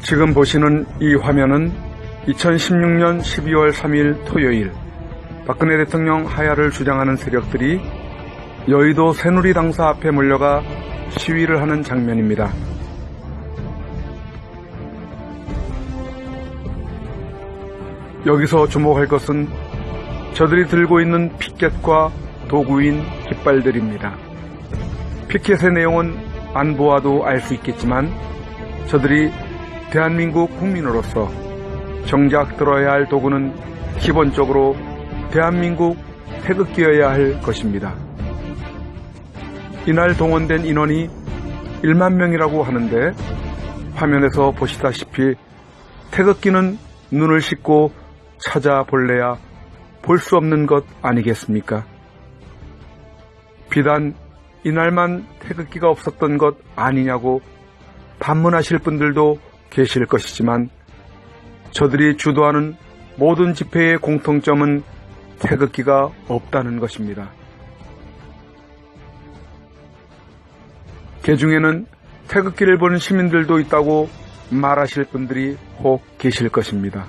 지금 보시는 이 화면은 2016년 12월 3일 토요일 박근혜 대통령 하야를 주장하는 세력들이 여의도 새누리당사 앞에 몰려가 시위를 하는 장면입니다. 여기서 주목할 것은 저들이 들고 있는 피켓과 도구인 깃발들입니다. 피켓의 내용은 안 보아도 알 수 있겠지만 저들이 대한민국 국민으로서 정작 들어야 할 도구는 기본적으로 대한민국 태극기여야 할 것입니다. 이날 동원된 인원이 1만 명이라고 하는데 화면에서 보시다시피 태극기는 눈을 씻고 찾아볼래야 볼 수 없는 것 아니겠습니까? 비단 이날만 태극기가 없었던 것 아니냐고 반문하실 분들도 계실 것이지만 저들이 주도하는 모든 집회의 공통점은 태극기가 없다는 것입니다. 개중에는 태극기를 본 시민들도 있다고 말하실 분들이 혹 계실 것입니다.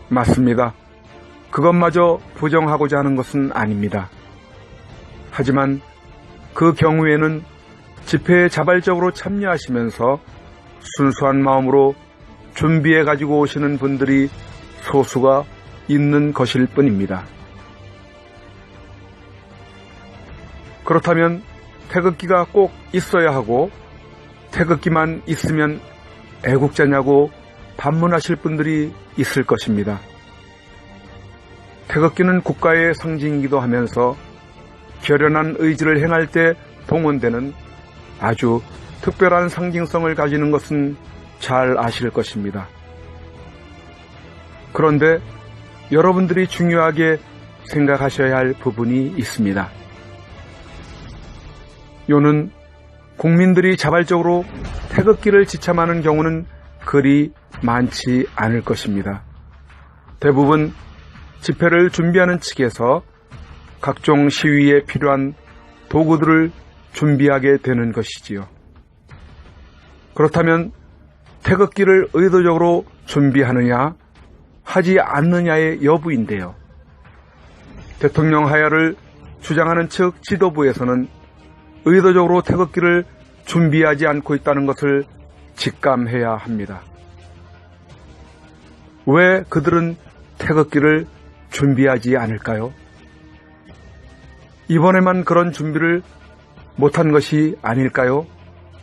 맞습니다. 그것마저 부정하고자 하는 것은 아닙니다. 하지만 그 경우에는 집회에 자발적으로 참여하시면서 순수한 마음으로 준비해 가지고 오시는 분들이 소수가 있는 것일 뿐입니다. 그렇다면 태극기가 꼭 있어야 하고 태극기만 있으면 애국자냐고 반문하실 분들이 있을 것입니다. 태극기는 국가의 상징이기도 하면서 결연한 의지를 행할 때 동원되는 아주 특별한 상징성을 가지는 것은 잘 아실 것입니다. 그런데 여러분들이 중요하게 생각하셔야 할 부분이 있습니다. 요는 국민들이 자발적으로 태극기를 지참하는 경우는 그리 많지 않을 것입니다. 대부분 집회를 준비하는 측에서 각종 시위에 필요한 도구들을 준비하게 되는 것이지요. 그렇다면 태극기를 의도적으로 준비하느냐 하지 않느냐의 여부인데요. 대통령 하야를 주장하는 측 지도부에서는 의도적으로 태극기를 준비하지 않고 있다는 것을 직감해야 합니다. 왜 그들은 태극기를 준비하지 않을까요? 이번에만 그런 준비를 못한 것이 아닐까요?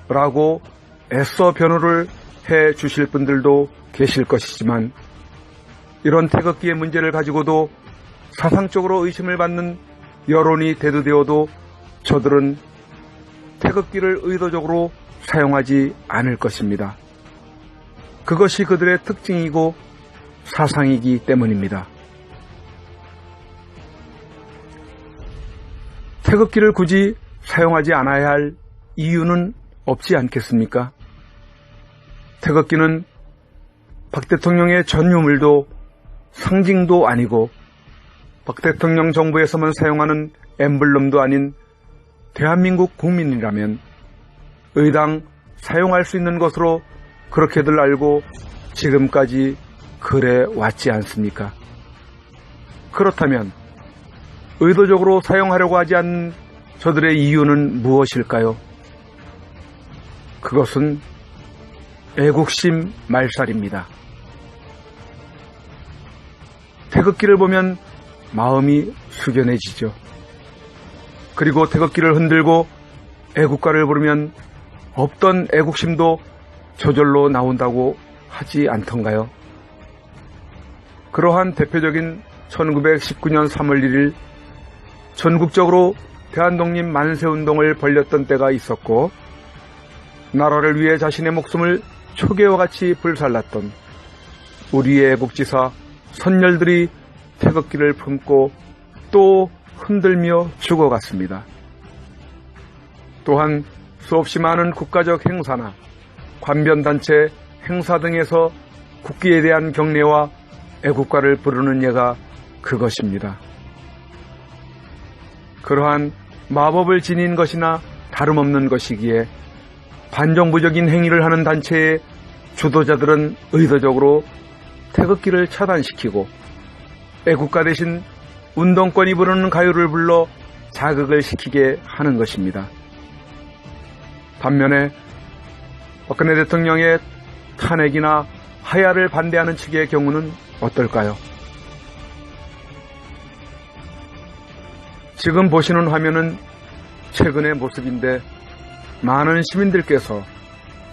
라고 애써 변호를 해 주실 분들도 계실 것이지만 이런 태극기의 문제를 가지고도 사상적으로 의심을 받는 여론이 대두되어도 저들은 태극기를 의도적으로 사용하지 않을 것입니다. 그것이 그들의 특징이고 사상이기 때문입니다. 태극기를 굳이 사용하지 않아야 할 이유는 없지 않겠습니까? 태극기는 박 대통령의 전유물도 상징도 아니고 박 대통령 정부에서만 사용하는 엠블럼도 아닌 대한민국 국민이라면 의당 사용할 수 있는 것으로 그렇게들 알고 지금까지 그래 왔지 않습니까? 그렇다면 의도적으로 사용하려고 하지 않는 저들의 이유는 무엇일까요? 그것은 애국심 말살입니다. 태극기를 보면 마음이 숙연해지죠. 그리고 태극기를 흔들고 애국가를 부르면 없던 애국심도 저절로 나온다고 하지 않던가요? 그러한 대표적인 1919년 3월 1일 전국적으로 대한독립 만세운동을 벌였던 때가 있었고 나라를 위해 자신의 목숨을 초계와 같이 불살랐던 우리의 애국지사 선열들이 태극기를 품고 또 흔들며 죽어갔습니다. 또한 수없이 많은 국가적 행사나 관변단체 행사 등에서 국기에 대한 경례와 애국가를 부르는 예가 그것입니다. 그러한 마법을 지닌 것이나 다름없는 것이기에 반정부적인 행위를 하는 단체에 주도자들은 의도적으로 태극기를 차단시키고 애국가 대신 운동권이 부르는 가요를 불러 자극을 시키게 하는 것입니다. 반면에 박근혜 대통령의 탄핵이나 하야를 반대하는 측의 경우는 어떨까요? 지금 보시는 화면은 최근의 모습인데 많은 시민들께서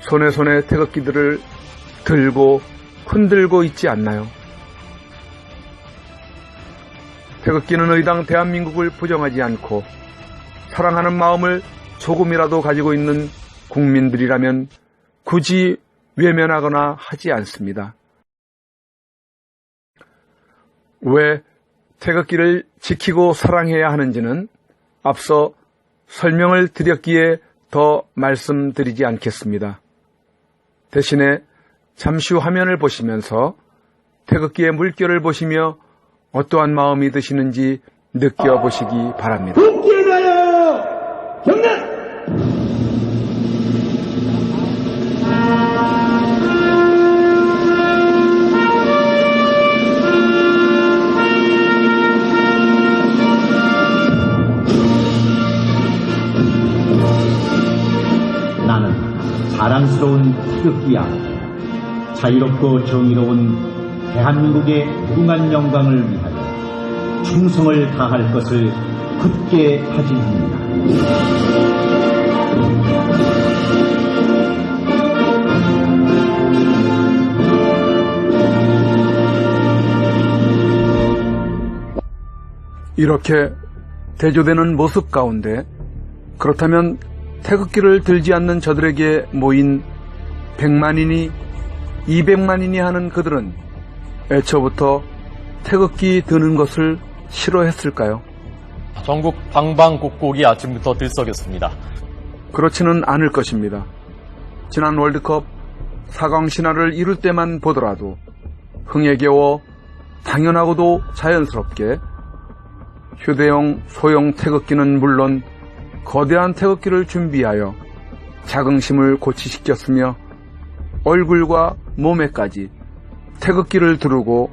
손에 태극기들을 들고 흔들고 있지 않나요? 태극기는 의당 대한민국을 부정하지 않고 사랑하는 마음을 조금이라도 가지고 있는 국민들이라면 굳이 외면하거나 하지 않습니다. 왜 태극기를 지키고 사랑해야 하는지는 앞서 설명을 드렸기에 더 말씀드리지 않겠습니다. 대신에 잠시 후 화면을 보시면서 태극기의 물결을 보시며 어떠한 마음이 드시는지 느껴보시기 바랍니다. 국기에 대하여 경례! 나는 자랑스러운 태극기야. 자유롭고 정의로운 대한민국의 무궁한 영광을 위하여 충성을 다할 것을 굳게 다짐합니다. 이렇게 대조되는 모습 가운데 그렇다면 태극기를 들지 않는 저들에게 모인 100만이니 200만이니 하는 그들은 애초부터 태극기 드는 것을 싫어했을까요? 전국 방방곡곡이 아침부터 들썩였습니다. 그렇지는 않을 것입니다. 지난 월드컵 4강 신화를 이룰 때만 보더라도 흥에 겨워 당연하고도 자연스럽게 휴대용 소형 태극기는 물론 거대한 태극기를 준비하여 자긍심을 고취시켰으며 얼굴과 몸에까지 태극기를 두르고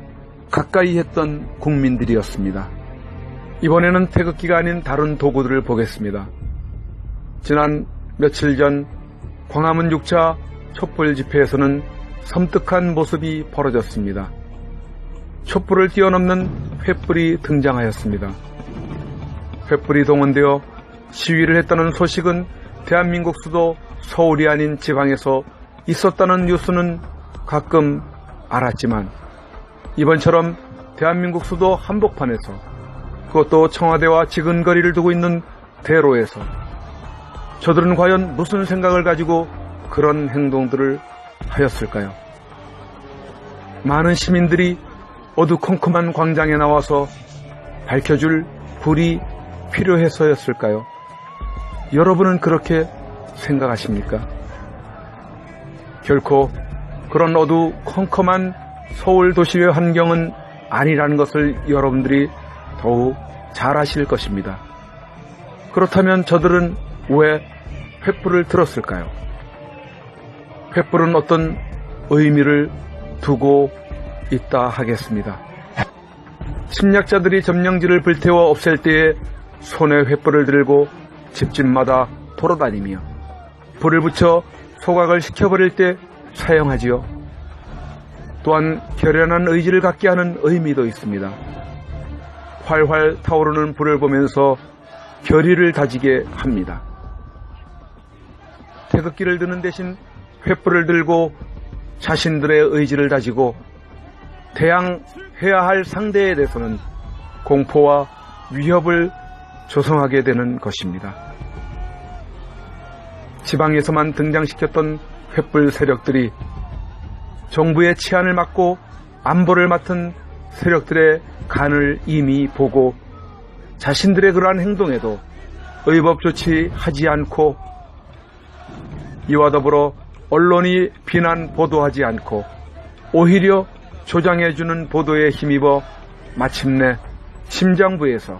가까이 했던 국민들이었습니다. 이번에는 태극기가 아닌 다른 도구들을 보겠습니다. 지난 며칠 전 광화문 6차 촛불 집회에서는 섬뜩한 모습이 벌어졌습니다. 촛불을 뛰어넘는 횃불이 등장하였습니다. 횃불이 동원되어 시위를 했다는 소식은 대한민국 수도 서울이 아닌 지방에서 있었다는 뉴스는 가끔 알았지만 이번처럼 대한민국 수도 한복판에서 그것도 청와대와 지근거리를 두고 있는 대로에서 저들은 과연 무슨 생각을 가지고 그런 행동들을 하였을까요? 많은 시민들이 어두컴컴한 광장에 나와서 밝혀줄 불이 필요해서였을까요? 여러분은 그렇게 생각하십니까? 결코 그런 어두컴컴한 서울 도시의 환경은 아니라는 것을 여러분들이 더욱 잘 아실 것입니다. 그렇다면 저들은 왜 횃불을 들었을까요? 횃불은 어떤 의미를 두고 있다 하겠습니다. 침략자들이 점령지를 불태워 없앨 때에 손에 횃불을 들고 집집마다 돌아다니며 불을 붙여 소각을 시켜버릴 때 사용하지요. 또한 결연한 의지를 갖게 하는 의미도 있습니다. 활활 타오르는 불을 보면서 결의를 다지게 합니다. 태극기를 드는 대신 횃불을 들고 자신들의 의지를 다지고 대항해야 할 상대에 대해서는 공포와 위협을 조성하게 되는 것입니다. 지방에서만 등장시켰던 횃불 세력들이 정부의 치안을 맡고 안보를 맡은 세력들의 간을 이미 보고 자신들의 그러한 행동에도 의법 조치하지 않고 이와 더불어 언론이 비난 보도하지 않고 오히려 조장해주는 보도에 힘입어 마침내 심장부에서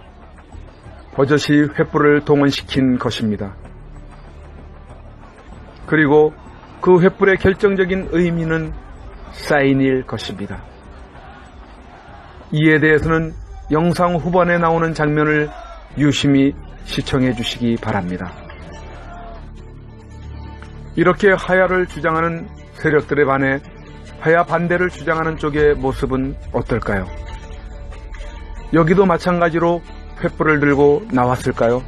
버젓이 횃불을 동원시킨 것입니다. 그리고 그 횃불의 결정적인 의미는 사인일 것입니다. 이에 대해서는 영상 후반에 나오는 장면을 유심히 시청해 주시기 바랍니다. 이렇게 하야를 주장하는 세력들에 반해 하야 반대를 주장하는 쪽의 모습은 어떨까요? 여기도 마찬가지로 횃불을 들고 나왔을까요?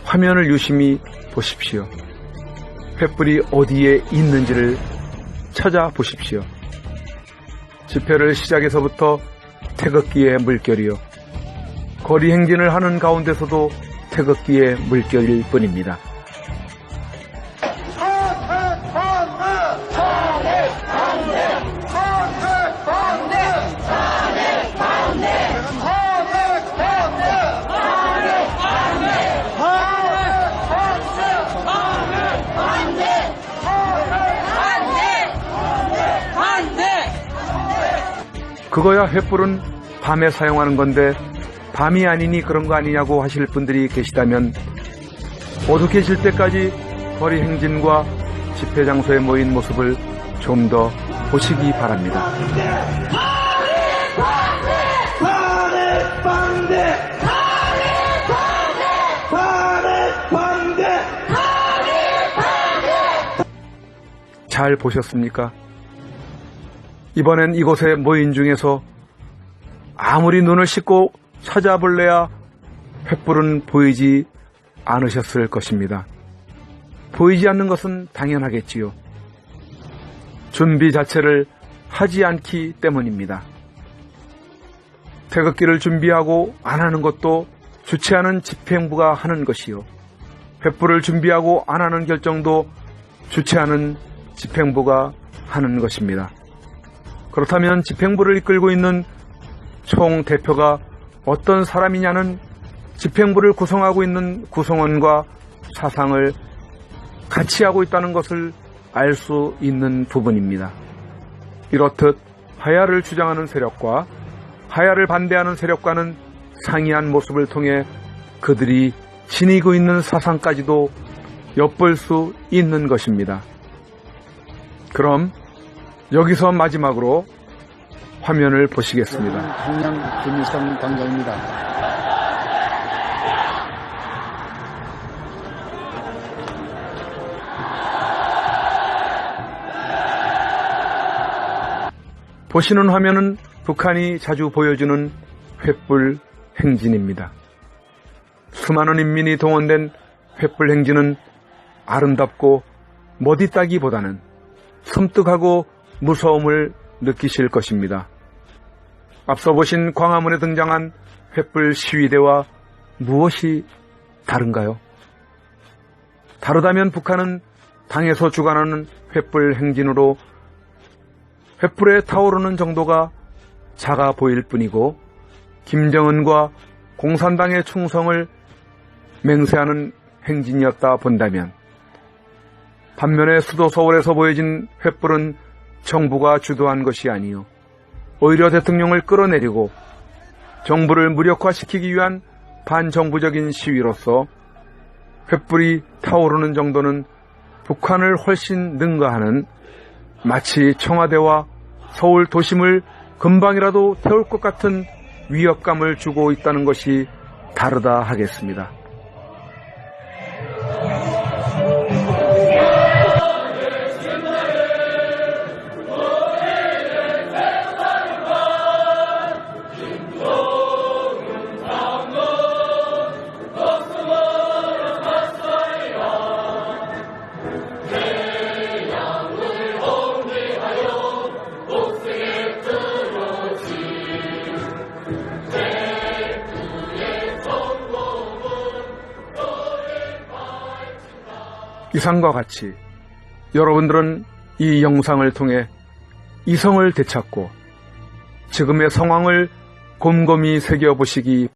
화면을 유심히 보십시오. 횃불이 어디에 있는지를 찾아보십시오. 집회를 시작해서부터 태극기의 물결이요. 거리 행진을 하는 가운데서도 태극기의 물결일 뿐입니다. 그거야 횃불은 밤에 사용하는 건데 밤이 아니니 그런 거 아니냐고 하실 분들이 계시다면 어둑해질 때까지 거리 행진과 집회 장소에 모인 모습을 좀 더 보시기 바랍니다. 잘 보셨습니까? 이번엔 이곳에 모인 중에서 아무리 눈을 씻고 찾아볼래야 횃불은 보이지 않으셨을 것입니다. 보이지 않는 것은 당연하겠지요. 준비 자체를 하지 않기 때문입니다. 태극기를 준비하고 안 하는 것도 주최하는 집행부가 하는 것이요. 횃불을 준비하고 안 하는 결정도 주최하는 집행부가 하는 것입니다. 그렇다면 집행부를 이끌고 있는 총 대표가 어떤 사람이냐는 집행부를 구성하고 있는 구성원과 사상을 같이 하고 있다는 것을 알 수 있는 부분입니다. 이렇듯 하야를 주장하는 세력과 하야를 반대하는 세력과는 상이한 모습을 통해 그들이 지니고 있는 사상까지도 엿볼 수 있는 것입니다. 그럼 여기서 마지막으로 화면을 보시겠습니다. 한양 김일성 광장입니다. 보시는 화면은 북한이 자주 보여주는 횃불 행진입니다. 수많은 인민이 동원된 횃불 행진은 아름답고 멋있다기보다는 섬뜩하고 무서움을 느끼실 것입니다. 앞서 보신 광화문에 등장한 횃불 시위대와 무엇이 다른가요? 다르다면 북한은 당에서 주관하는 횃불 행진으로 횃불에 타오르는 정도가 작아 보일 뿐이고 김정은과 공산당의 충성을 맹세하는 행진이었다 본다면 반면에 수도 서울에서 보여진 횃불은 정부가 주도한 것이 아니요 오히려 대통령을 끌어내리고 정부를 무력화시키기 위한 반정부적인 시위로서 횃불이 타오르는 정도는 북한을 훨씬 능가하는 마치 청와대와 서울 도심을 금방이라도 태울 것 같은 위협감을 주고 있다는 것이 다르다 하겠습니다. 이상과 같이 여러분들은 이 영상을 통해 이성을 되찾고 지금의 상황을 곰곰이 새겨보시기